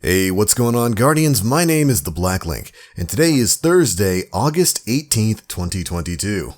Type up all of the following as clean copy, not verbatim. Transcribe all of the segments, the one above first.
Hey, what's going on, Guardians? My name is The Black Link, and today is Thursday, August 18th, 2022.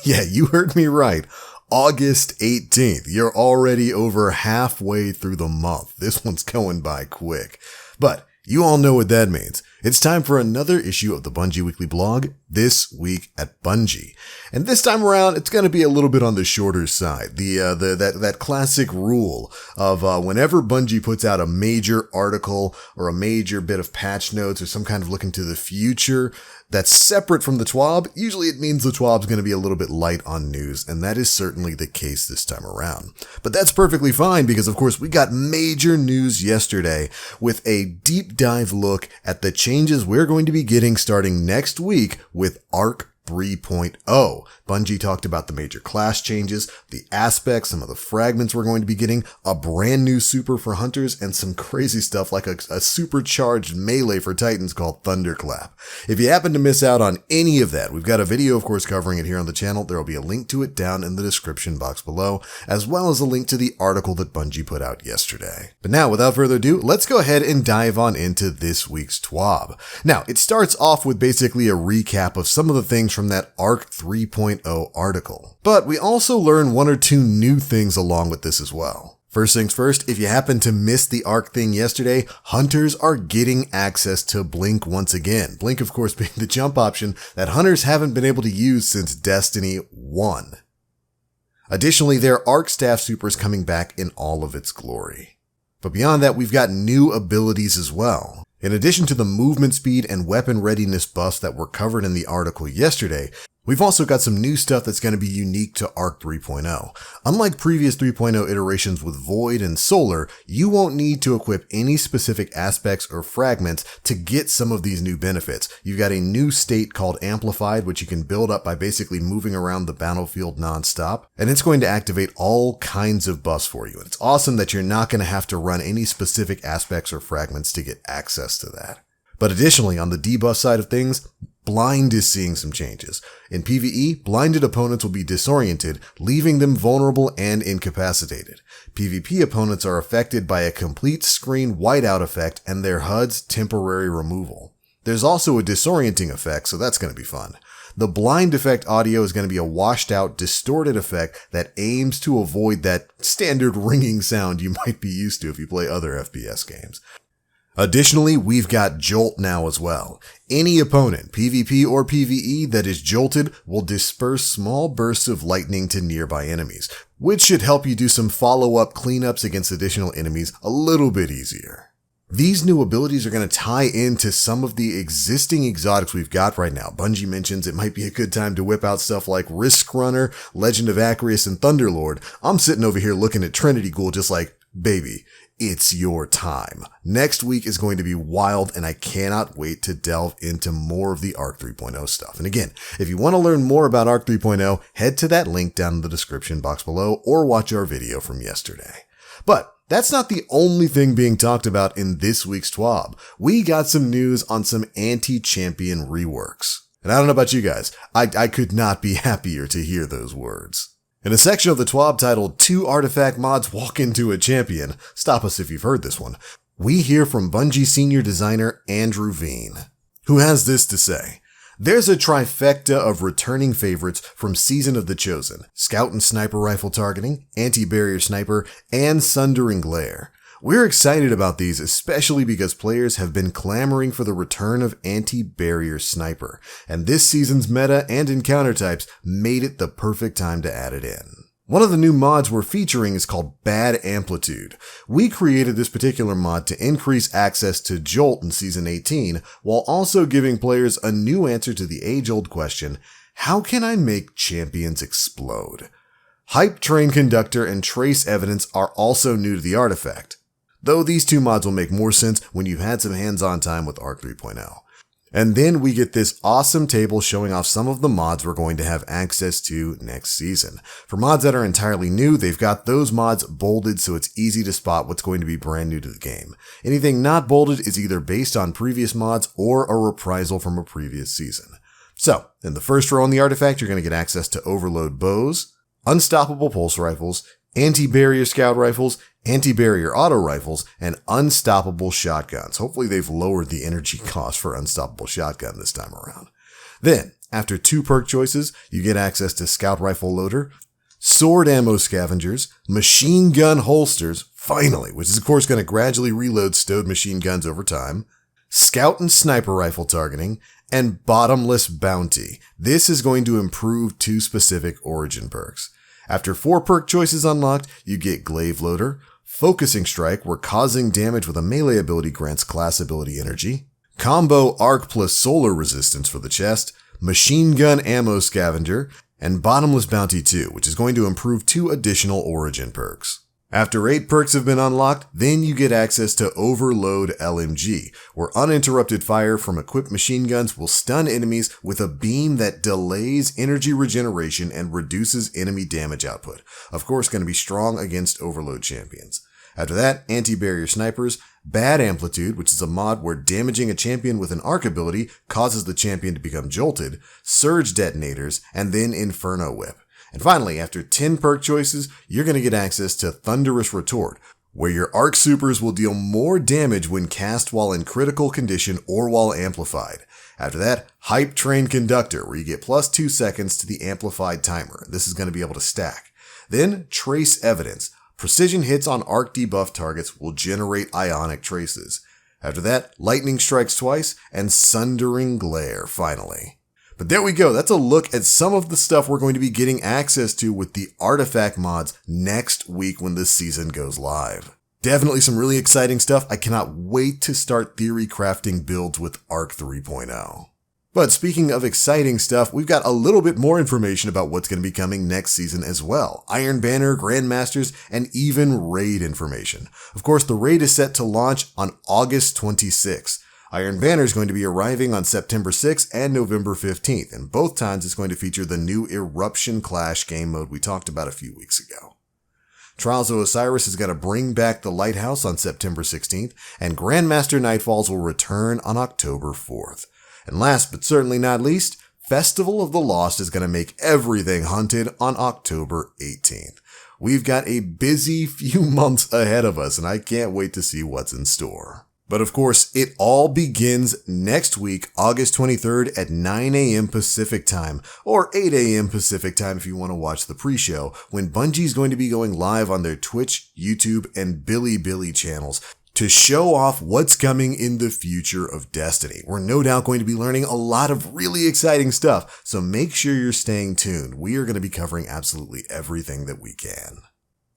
Yeah, you heard me right. August 18th. You're already over halfway through the month. This one's going by quick. But you all know what that means. It's time for another issue of the Bungie Weekly Blog, This Week at Bungie. And this time around, it's going to be a little bit on the shorter side. That classic rule of whenever Bungie puts out a major article or a major bit of patch notes or some kind of look into the future that's separate from the TWAB, usually it means the TWAB's going to be a little bit light on news, and that is certainly the case this time around. But that's perfectly fine because, of course, we got major news yesterday with a deep dive look at the changes we're going to be getting starting next week with Arc 3.0. Bungie talked about the major class changes, the aspects, some of the fragments we're going to be getting, a brand new super for hunters, and some crazy stuff like a supercharged melee for titans called Thunderclap. If you happen to miss out on any of that, we've got a video, of course, covering it here on the channel. There will be a link to it down in the description box below, as well as a link to the article that Bungie put out yesterday. But now, without further ado, let's go ahead and dive on into this week's TWAB. Now, it starts off with basically a recap of some of the things from that Arc 3.0 article. But we also learn one or two new things along with this as well. First things first, if you happen to miss the Arc thing yesterday, hunters are getting access to Blink once again. Blink, of course, being the jump option that hunters haven't been able to use since Destiny 1. Additionally, there are Arc staff supers coming back in all of its glory. But beyond that, we've got new abilities as well. In addition to the movement speed and weapon readiness buffs that were covered in the article yesterday, we've also got some new stuff that's going to be unique to Arc 3.0. Unlike previous 3.0 iterations with Void and Solar, you won't need to equip any specific aspects or fragments to get some of these new benefits. You've got a new state called Amplified, which you can build up by basically moving around the battlefield nonstop, and it's going to activate all kinds of buffs for you. And it's awesome that you're not going to have to run any specific aspects or fragments to get access to that. But additionally, on the debuff side of things, Blind is seeing some changes. In PvE, blinded opponents will be disoriented, leaving them vulnerable and incapacitated. PvP opponents are affected by a complete screen whiteout effect and their HUD's temporary removal. There's also a disorienting effect, so that's going to be fun. The blind effect audio is going to be a washed out, distorted effect that aims to avoid that standard ringing sound you might be used to if you play other FPS games. Additionally, we've got Jolt now as well. Any opponent, PvP or PvE, that is jolted will disperse small bursts of lightning to nearby enemies, which should help you do some follow-up cleanups against additional enemies a little bit easier. These new abilities are going to tie into some of the existing exotics we've got right now. Bungie mentions it might be a good time to whip out stuff like Risk Runner, Legend of Acreus, and Thunderlord. I'm sitting over here looking at Trinity Ghoul just like, baby, it's your time. Next week is going to be wild, and I cannot wait to delve into more of the Arc 3.0 stuff. And again, if you want to learn more about Arc 3.0, head to that link down in the description box below or watch our video from yesterday. But that's not the only thing being talked about in this week's TWAB. We got some news on some AntiChamp Reworks. And I don't know about you guys, I could not be happier to hear those words. In a section of the TWAB titled 2 Artifact Mods Walk Into a Champion, stop us if you've heard this one, we hear from Bungie senior designer Andrew Veen, who has this to say. There's a trifecta of returning favorites from Season of the Chosen, Scout and Sniper Rifle Targeting, Anti-Barrier Sniper, and Sundering Glare. We're excited about these, especially because players have been clamoring for the return of Anti-Barrier Sniper, and this season's meta and encounter types made it the perfect time to add it in. One of the new mods we're featuring is called Bad Amplitude. We created this particular mod to increase access to Jolt in Season 18, while also giving players a new answer to the age-old question, how can I make champions explode? Hype Train Conductor and Trace Evidence are also new to the artifact, though these two mods will make more sense when you've had some hands-on time with Arc 3.0. And then we get this awesome table showing off some of the mods we're going to have access to next season. For mods that are entirely new, they've got those mods bolded so it's easy to spot what's going to be brand new to the game. Anything not bolded is either based on previous mods or a reprisal from a previous season. So, in the first row on the artifact, you're going to get access to Overload Bows, Unstoppable Pulse Rifles, Anti-Barrier Scout Rifles, anti-barrier auto rifles, and unstoppable shotguns. Hopefully they've lowered the energy cost for unstoppable shotgun this time around. Then, after 2 perk choices, you get access to scout rifle loader, sword ammo scavengers, machine gun holsters, finally, which is of course going to gradually reload stowed machine guns over time, scout and sniper rifle targeting, and bottomless bounty. This is going to improve 2 specific origin perks. After 4 perk choices unlocked, you get glaive loader, focusing strike where causing damage with a melee ability grants class ability energy, combo arc plus solar resistance for the chest, machine gun ammo scavenger, and bottomless bounty 2, which is going to improve 2 additional origin perks. After 8 perks have been unlocked, then you get access to Overload LMG, where uninterrupted fire from equipped machine guns will stun enemies with a beam that delays energy regeneration and reduces enemy damage output. Of course, going to be strong against Overload champions. After that, anti-barrier snipers, Bad Amplitude, which is a mod where damaging a champion with an arc ability causes the champion to become jolted, surge detonators, and then Inferno Whip. And finally, after 10 perk choices, you're going to get access to Thunderous Retort, where your arc supers will deal more damage when cast while in critical condition or while amplified. After that, Hype Train Conductor, where you get plus 2 seconds to the amplified timer. This is going to be able to stack. Then, Trace Evidence. Precision hits on arc debuff targets will generate ionic traces. After that, Lightning Strikes Twice, and Sundering Glare, finally. But there we go, that's a look at some of the stuff we're going to be getting access to with the artifact mods next week when this season goes live. Definitely some really exciting stuff. I cannot wait to start theory crafting builds with Arc 3.0. But speaking of exciting stuff, we've got a little bit more information about what's going to be coming next season as well. Iron Banner, Grandmasters, and even raid information. Of course, the raid is set to launch on August 26th. Iron Banner is going to be arriving on September 6th and November 15th, and both times it's going to feature the new Eruption Clash game mode we talked about a few weeks ago. Trials of Osiris is going to bring back the Lighthouse on September 16th, and Grandmaster Nightfalls will return on October 4th. And last but certainly not least, Festival of the Lost is going to make everything hunted on October 18th. We've got a busy few months ahead of us, and I can't wait to see what's in store. But of course, it all begins next week, August 23rd at 9 a.m. Pacific time, or 8 a.m. Pacific time if you want to watch the pre-show, when Bungie's going to be going live on their Twitch, YouTube, and Bilibili channels to show off what's coming in the future of Destiny. We're no doubt going to be learning a lot of really exciting stuff, so make sure you're staying tuned. We are going to be covering absolutely everything that we can.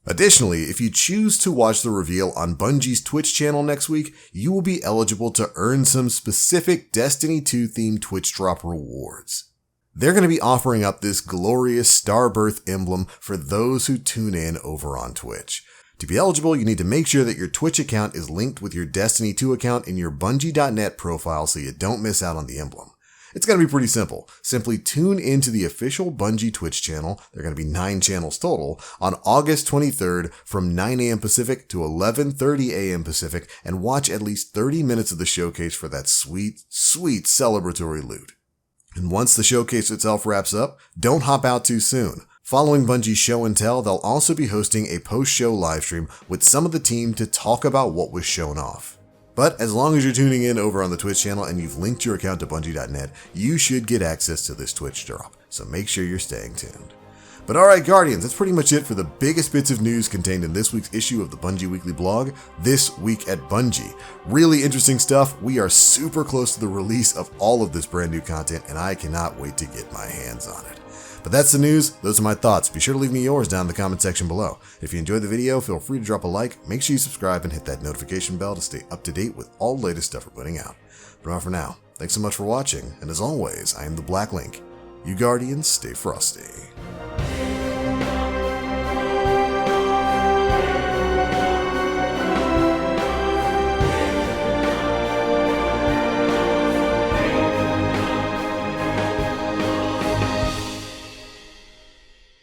Additionally, if you choose to watch the reveal on Bungie's Twitch channel next week, you will be eligible to earn some specific Destiny 2 themed Twitch drop rewards. They're going to be offering up this glorious Starbirth emblem for those who tune in over on Twitch. To be eligible, you need to make sure that your Twitch account is linked with your Destiny 2 account in your Bungie.net profile so you don't miss out on the emblem. It's going to be pretty simple. Simply tune into the official Bungie Twitch channel, there are going to be 9 channels total, on August 23rd from 9 a.m. Pacific to 11:30 a.m. Pacific and watch at least 30 minutes of the showcase for that sweet, sweet celebratory loot. And once the showcase itself wraps up, don't hop out too soon. Following Bungie's show and tell, they'll also be hosting a post-show livestream with some of the team to talk about what was shown off. But as long as you're tuning in over on the Twitch channel and you've linked your account to Bungie.net, you should get access to this Twitch drop, so make sure you're staying tuned. But alright Guardians, that's pretty much it for the biggest bits of news contained in this week's issue of the Bungie Weekly blog, This Week at Bungie. Really interesting stuff. We are super close to the release of all of this brand new content, and I cannot wait to get my hands on it. But that's the news, those are my thoughts. Be sure to leave me yours down in the comment section below. If you enjoyed the video, feel free to drop a like, make sure you subscribe and hit that notification bell to stay up to date with all the latest stuff we're putting out. But for now, thanks so much for watching, and as always, I am the Black Link. You Guardians, stay frosty.